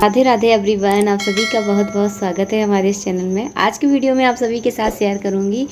Radhe Radhe everyone, आप सभी का बहुत बहुत स्वागत है हमारे इस चैनल में। आज की वीडियो में आप सभी के साथ शेयर करूंगी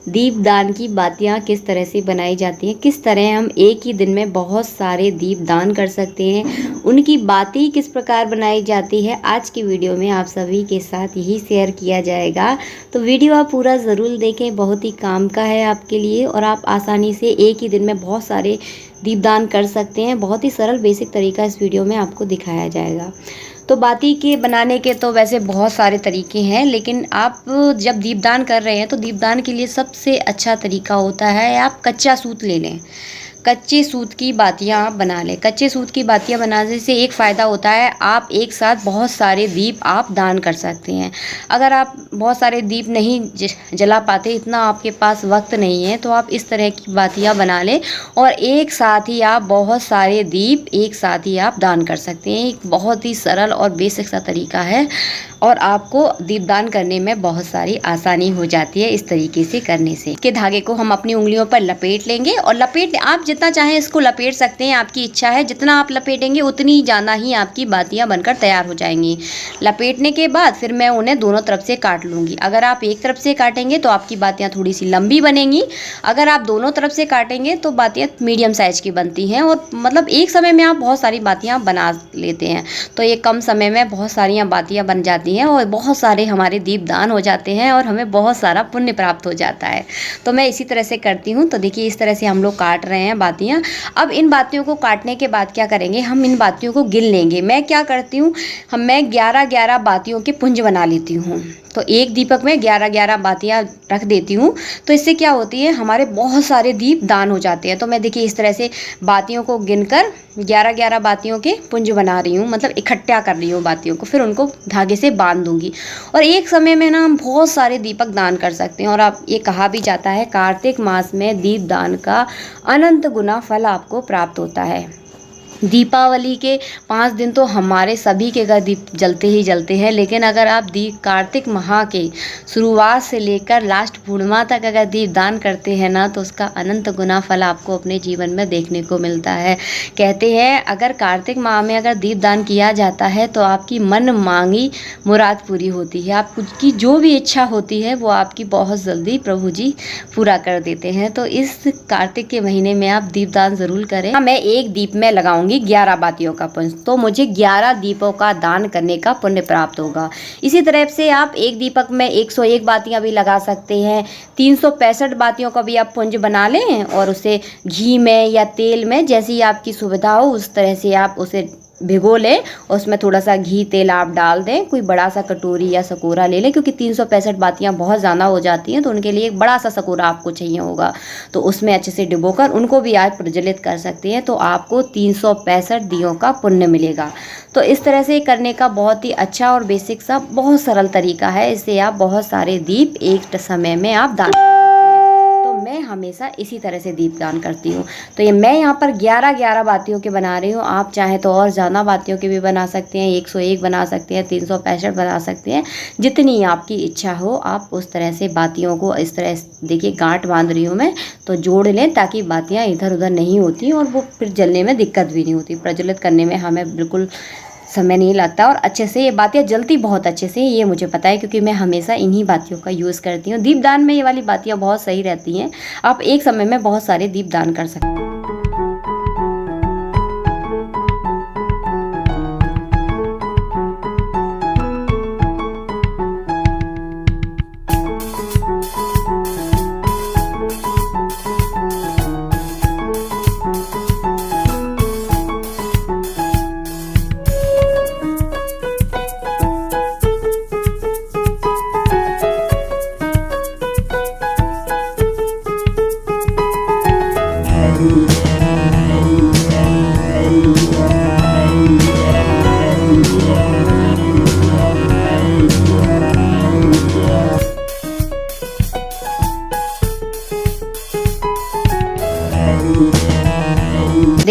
दीपदान की बातियां किस तरह से बनाई जाती हैं, किस तरह हम एक ही दिन में बहुत सारे दीपदान कर सकते हैं, उनकी बातें किस प्रकार बनाई जाती है। आज की वीडियो में आप सभी के साथ यही शेयर किया जाएगा, तो वीडियो आप पूरा ज़रूर देखें। बहुत ही काम का है आपके लिए और आप आसानी से एक ही दिन में बहुत सारे दीपदान कर सकते हैं। बहुत ही सरल बेसिक तरीका इस वीडियो में आपको दिखाया जाएगा। तो बाती के बनाने के तो वैसे बहुत सारे तरीके हैं, लेकिन आप जब दीपदान कर रहे हैं तो दीपदान के लिए सबसे अच्छा तरीका होता है आप कच्चा सूत ले लें। कच्चे सूत की बातियां आप बना लें। कच्चे सूत की बातियां बनाने से एक फ़ायदा होता है, आप एक साथ बहुत सारे दीप आप दान कर सकते हैं। अगर आप बहुत सारे दीप नहीं जला पाते, इतना आपके पास वक्त नहीं है, तो आप इस तरह की बातियां बना लें और एक साथ ही आप बहुत सारे दीप एक साथ ही आप दान कर सकते हैं। एक बहुत ही सरल और बेसिक सा तरीका है और आपको दीपदान करने में बहुत सारी आसानी हो जाती है इस तरीके से करने से। के धागे को हम अपनी उंगलियों पर लपेट लेंगे और आप जितना चाहें इसको लपेट सकते हैं, आपकी इच्छा है। जितना आप लपेटेंगे उतनी ज़्यादा ही आपकी बातियां बनकर तैयार हो जाएंगी। लपेटने के बाद फिर मैं उन्हें दोनों तरफ से काट लूँगी। अगर आप एक तरफ से काटेंगे तो आपकी बातियां थोड़ी सी लंबी बनेंगी। अगर आप दोनों तरफ से काटेंगे तो बातियां मीडियम साइज की बनती हैं और मतलब एक समय में आप बहुत सारी बातियां बना लेते हैं। तो ये कम समय में बहुत सारी बातियां बन जाती हैं और बहुत सारे हमारे दीपदान हो जाते हैं और हमें बहुत सारा पुण्य प्राप्त हो जाता है। तो मैं इसी तरह से करती हूँ। तो देखिए इस तरह से हम लोग काट रहे हैं बातियां। अब इन बातियों को काटने के बाद क्या करेंगे, हम इन बातियों को गिन लेंगे। मैं क्या करती हूँ, मैं 11-11 बातियों के पुंज बना लेती हूँ। तो एक दीपक में 11-11 बातियां रख देती हूँ। तो इससे क्या होती है, हमारे बहुत सारे दीप दान हो जाते हैं। तो मैं देखिए इस तरह से बातियों को गिनकर 11-11 बातियों के पुंज बना रही हूँ, मतलब इकट्ठा कर रही हूँ बातियों को। फिर उनको धागे से बांध दूंगी और एक समय में ना हम बहुत सारे दीपक दान कर सकते हैं। और आप ये कहा भी जाता है कार्तिक मास में दीप दान का अनंत गुना फल आपको प्राप्त होता है। दीपावली के 5 दिन तो हमारे सभी के घर दीप जलते ही जलते हैं, लेकिन अगर आप कार्तिक माह के शुरुआत से लेकर लास्ट पूर्णिमा तक अगर दीप दान करते हैं ना, तो उसका अनंत गुना फल आपको अपने जीवन में देखने को मिलता है। कहते हैं अगर कार्तिक माह में अगर दीप दान किया जाता है तो आपकी मन मांगी मुराद पूरी होती है। आपकी जो भी इच्छा होती है वो आपकी बहुत जल्दी प्रभु जी पूरा कर देते हैं। तो इस कार्तिक के महीने में आप दीपदान ज़रूर करें। मैं एक दीप में लगाऊंगी 11 बातियों का पुंज, तो मुझे 11 दीपों का दान करने का पुण्य प्राप्त होगा। इसी तरह से आप एक दीपक में 101 बातियां भी लगा सकते हैं। 365 बातियों का भी आप पुंज बना लें और उसे घी में या तेल में, जैसी आपकी सुविधा हो उस तरह से आप उसे भिगो लें और उसमें थोड़ा सा घी तेल आप डाल दें। कोई बड़ा सा कटोरी या सकोरा ले लें, क्योंकि 365 बातियां बहुत ज़्यादा हो जाती हैं, तो उनके लिए एक बड़ा सा सकोरा आपको चाहिए होगा। तो उसमें अच्छे से डुबोकर उनको भी आप प्रज्वलित कर सकते हैं, तो आपको 365 दियों का पुण्य मिलेगा। तो इस तरह से करने का बहुत ही अच्छा और बेसिक सा बहुत सरल तरीका है। इससे आप बहुत सारे दीप एक समय में आप दान कर सकते हैं। तो मैं हमेशा इसी तरह से दीपदान करती हूँ। तो ये मैं यहाँ पर 11-11 बातियों के बना रही हूँ। आप चाहें तो और ज़्यादा बातियों के भी बना सकते हैं, 101 बना सकते हैं, 365 बना सकते हैं, जितनी आपकी इच्छा हो आप उस तरह से बातियों को इस तरह देखिए गांठ बांध रही हूँ मैं, तो जोड़ लें ताकि बातियाँ इधर उधर नहीं होती और वो फिर जलने में दिक्कत भी नहीं होती। प्रज्वलित करने में हमें बिल्कुल समय नहीं लगता और अच्छे से ये बातियाँ जलती बहुत अच्छे से, ये मुझे पता है क्योंकि मैं हमेशा इन्हीं बातियों का यूज़ करती हूँ। दीपदान में ये वाली बातियाँ बहुत सही रहती हैं। आप एक समय में बहुत सारे दीपदान कर सकते हैं।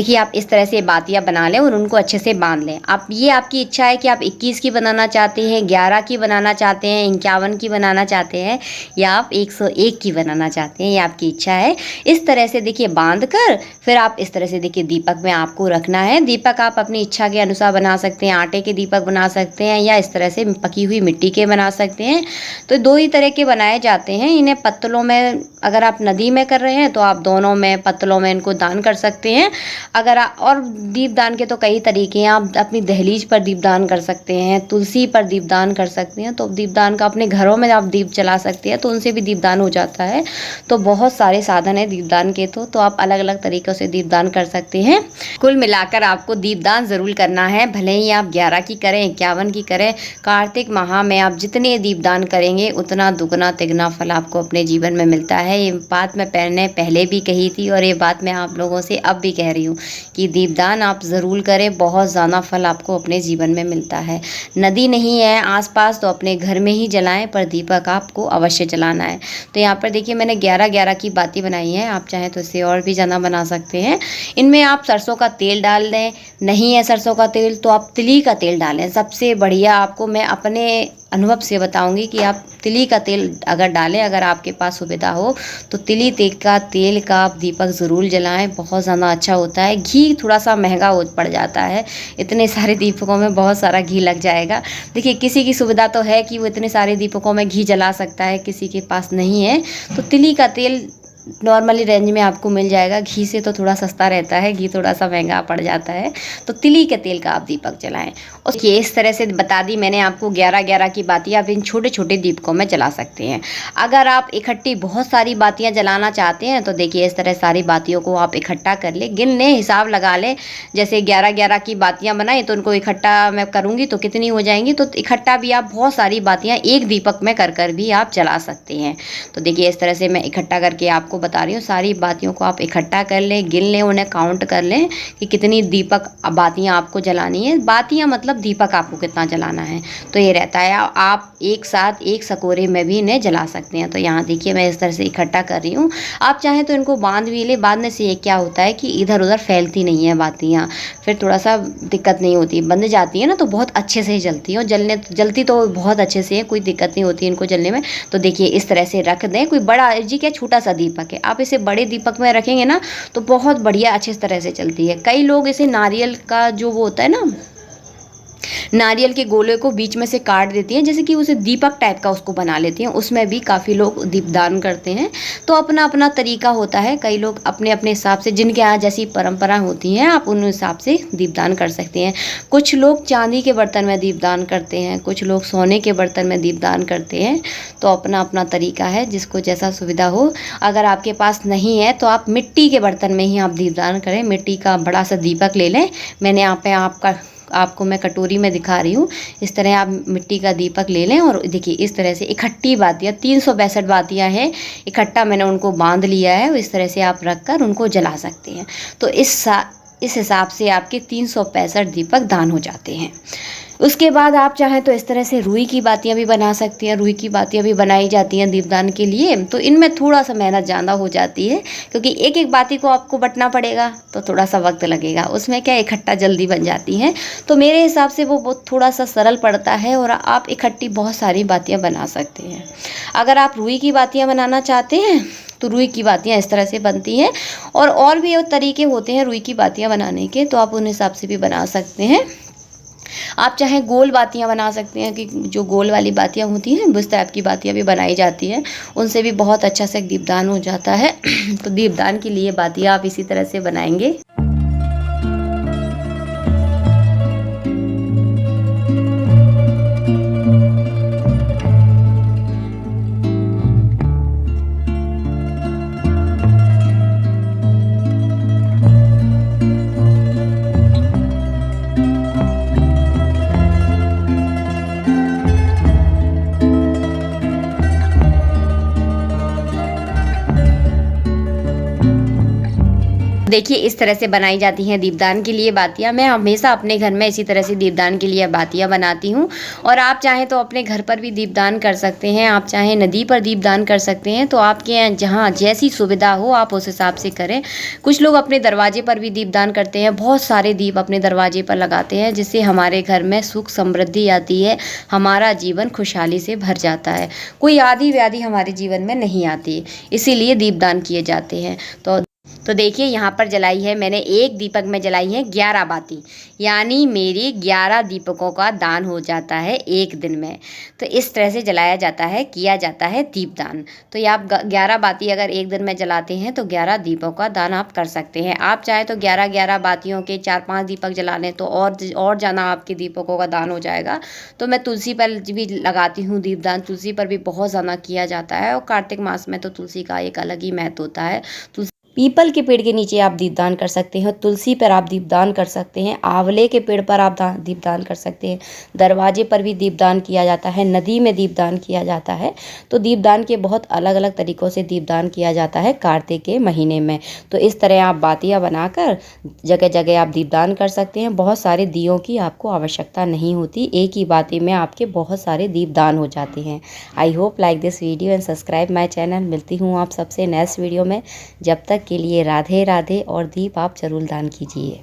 देखिए आप इस तरह से बातियाँ बना लें और उनको अच्छे से बांध लें। आप ये आपकी इच्छा है कि आप 21 की बनाना चाहते हैं, 11 की बनाना चाहते हैं, 51 की बनाना चाहते हैं या आप 101 की बनाना चाहते हैं, ये आपकी इच्छा है। इस तरह से देखिए बांध कर फिर आप इस तरह से देखिए दीपक में आपको रखना है। दीपक आप अपनी इच्छा के अनुसार बना सकते हैं, आटे के दीपक बना सकते हैं या इस तरह से पकी हुई मिट्टी के बना सकते हैं। तो 2 ही तरह के बनाए जाते हैं। इन्हें पत्तलों में, अगर आप नदी में कर रहे हैं तो आप दोनों में पत्तलों में इनको दान कर सकते हैं। अगर और दीपदान के तो कई तरीके हैं। आप अपनी दहलीज पर दीपदान कर सकते हैं, तुलसी पर दीपदान कर सकते हैं। तो दीपदान का अपने घरों में आप दीप जला सकते हैं तो उनसे भी दीपदान हो जाता है। तो बहुत सारे साधन है दीपदान के, तो आप अलग अलग तरीक़ों से दीपदान कर सकते हैं। कुल मिलाकर आपको दीपदान ज़रूर करना है, भले ही आप 11 की करें, 51 की करें। कार्तिक माह में आप जितने दीपदान करेंगे उतना दुगना तिगना फल आपको अपने जीवन में मिलता है। ये बात मैंने पहले भी कही थी और ये बात मैं आप लोगों से अब भी कह रही हूँ कि दीपदान आप ज़रूर करें, बहुत ज़्यादा फल आपको अपने जीवन में मिलता है। नदी नहीं है आसपास तो अपने घर में ही जलाएं, पर दीपक आपको अवश्य जलाना है। तो यहाँ पर देखिए मैंने 11-11 की बाती बनाई है, आप चाहें तो इससे और भी ज़्यादा बना सकते हैं। इनमें आप सरसों का तेल डाल दें, नहीं है सरसों का तेल तो आप तिली का तेल डालें। सबसे बढ़िया आपको मैं अपने अनुभव से बताऊंगी कि आप तिली का तेल अगर डालें, अगर आपके पास सुविधा हो तो तिली तेल का आप दीपक ज़रूर जलाएं, बहुत ज़्यादा अच्छा होता है। घी थोड़ा सा महंगा हो पड़ जाता है, इतने सारे दीपकों में बहुत सारा घी लग जाएगा। देखिए किसी की सुविधा तो है कि वो इतने सारे दीपकों में घी जला सकता है, किसी के पास नहीं है तो तिली का तेल नॉर्मली रेंज में आपको मिल जाएगा। घी से तो थोड़ा सस्ता रहता है, घी थोड़ा सा महंगा पड़ जाता है। तो तिली के तेल का आप दीपक जलाएं। और ये इस तरह से बता दी मैंने आपको 11-11 की बातियाँ आप इन छोटे छोटे दीपकों में जला सकते हैं। अगर आप इकट्ठी बहुत सारी बातियाँ जलाना चाहते हैं तो देखिए इस तरह सारी बातियों को आप इकट्ठा कर ले, गिन लें, हिसाब लगा लें। जैसे 11-11 की बातियाँ बनाई तो उनको इकट्ठा मैं करूँगी तो कितनी हो जाएंगी, तो इकट्ठा भी आप बहुत सारी बातियाँ एक दीपक में कर भी आप जला सकते हैं। तो देखिए इस तरह से मैं इकट्ठा करके आपको बता रही हूँ। सारी बातियों को आप इकट्ठा कर लें, गिन लें, उन्हें काउंट कर लें कि कितनी दीपक बातियाँ आपको जलानी है। बातियाँ मतलब दीपक आपको कितना जलाना है तो ये रहता है। आप एक साथ एक सकोरे में भी इन्हें जला सकते हैं। तो यहाँ देखिए मैं इस तरह से इकट्ठा कर रही हूँ। आप चाहें तो इनको बांध भी ले, बांधने से ये क्या होता है कि इधर उधर फैलती नहीं है बातियाँ, फिर थोड़ा सा दिक्कत नहीं होती। बंध जाती है ना तो बहुत अच्छे से जलती है, और जलती तो बहुत अच्छे से है, कोई दिक्कत नहीं होती इनको जलने में। तो देखिए इस तरह से रख दें। कोई बड़ा जी क्या छोटा सा दीपक है, आप इसे बड़े दीपक में रखेंगे ना तो बहुत बढ़िया अच्छी तरह से चलती है। कई लोग इसे नारियल का जो वो होता है ना, नारियल के गोले को बीच में से काट देती हैं, जैसे कि उसे दीपक टाइप का उसको बना लेती हैं, उसमें भी काफ़ी लोग दीपदान करते हैं। तो अपना अपना तरीका होता है, कई लोग अपने अपने हिसाब से, जिनके यहाँ जैसी परंपरा होती हैं आप उन हिसाब से दीपदान कर सकते हैं। कुछ लोग चांदी के बर्तन में दीपदान करते हैं, कुछ लोग सोने के बर्तन में दीपदान करते हैं। तो अपना अपना तरीका है, जिसको जैसा सुविधा हो। अगर आपके पास नहीं है तो आप मिट्टी के बर्तन में ही आप दीपदान करें। मिट्टी का बड़ा सा दीपक ले लें, मैंने यहाँ पे आपको मैं कटोरी में दिखा रही हूँ। इस तरह आप मिट्टी का दीपक ले लें और देखिए इस तरह से इकट्ठी बातियाँ 362 बातियाँ हैं, इकट्ठा मैंने उनको बांध लिया है। इस तरह से आप रख कर उनको जला सकते हैं। तो इस हिसाब से आपके 365 दीपक दान हो जाते हैं। उसके बाद आप चाहें तो इस तरह से रुई की बातियाँ भी बना सकती हैं। रुई की बातियाँ भी बनाई जाती हैं दीपदान के लिए। तो इनमें थोड़ा सा मेहनत ज़्यादा हो जाती है, क्योंकि एक एक बाती को आपको बटना पड़ेगा तो थोड़ा सा वक्त लगेगा। उसमें क्या इकट्ठा जल्दी बन जाती हैं। तो मेरे हिसाब से वो बहुत थोड़ा सा सरल पड़ता है और आप इकट्ठी बहुत सारी बातियाँ बना सकते हैं। अगर आप रुई की बातियाँ बनाना चाहते हैं तो रुई की बातियाँ इस तरह से बनती हैं, और भी तरीके होते हैं रुई की बातियाँ बनाने के, तो आप उन हिसाब से भी बना सकते हैं। आप चाहे गोल बातियाँ बना सकते हैं, कि जो गोल वाली बातियाँ होती हैं उस टाइप की बातियाँ भी बनाई जाती हैं, उनसे भी बहुत अच्छा से दीपदान हो जाता है। तो दीपदान के लिए बातियाँ आप इसी तरह से बनाएंगे। देखिए इस तरह से बनाई जाती हैं दीपदान के लिए बातियाँ। मैं हमेशा अपने घर में इसी तरह से दीपदान के लिए बातियाँ बनाती हूँ और आप चाहें तो अपने घर पर भी दीपदान कर सकते हैं। आप चाहें नदी पर दीपदान कर सकते हैं, तो आपके यहाँ जहाँ जैसी सुविधा हो आप उस हिसाब से करें। कुछ लोग अपने दरवाजे पर भी दीपदान करते हैं, बहुत सारे दीप अपने दरवाजे पर लगाते हैं, जिससे हमारे घर में सुख समृद्धि आती है, हमारा जीवन खुशहाली से भर जाता है, कोई आदि व्याधि हमारे जीवन में नहीं आती, इसीलिए दीपदान किए जाते हैं। तो देखिए यहाँ पर जलाई है मैंने, एक दीपक में जलाई है 11 बाती, यानी मेरी 11 दीपकों का दान हो जाता है एक दिन में। तो इस तरह से जलाया जाता है, किया जाता है दीपदान। तो ये आप 11 बाती अगर एक दिन में जलाते हैं तो 11 दीपों का दान आप कर सकते हैं। आप चाहे तो 11 बातियों के 4-5 दीपक जला लें तो और ज़्यादा आपके दीपकों का दान हो जाएगा। तो मैं तुलसी पर भी लगाती हूँ दीपदान, तुलसी पर भी बहुत ज़्यादा किया जाता है, और कार्तिक मास में तो तुलसी का एक अलग ही महत्व होता है। पीपल के पेड़ के नीचे आप दीपदान कर सकते हैं, तुलसी पर आप दीपदान कर सकते हैं, आंवले के पेड़ पर आप दीपदान कर सकते हैं, दरवाजे पर भी दीपदान किया जाता है, नदी में दीपदान किया जाता है। तो दीपदान के बहुत अलग अलग तरीक़ों से दीपदान किया जाता है कार्तिक के महीने में। तो इस तरह आप बातियाँ बनाकर जगह जगह आप दीपदान कर सकते हैं। बहुत सारे दियों की आपको आवश्यकता नहीं होती, एक ही बाती में आपके बहुत सारे दीपदान हो जाते हैं। I hope like this video and subscribe my channel. मिलती हूँ आप सबसे नेक्स्ट वीडियो में, जब तक के लिए राधे राधे, और दीप आप जरूर दान कीजिए।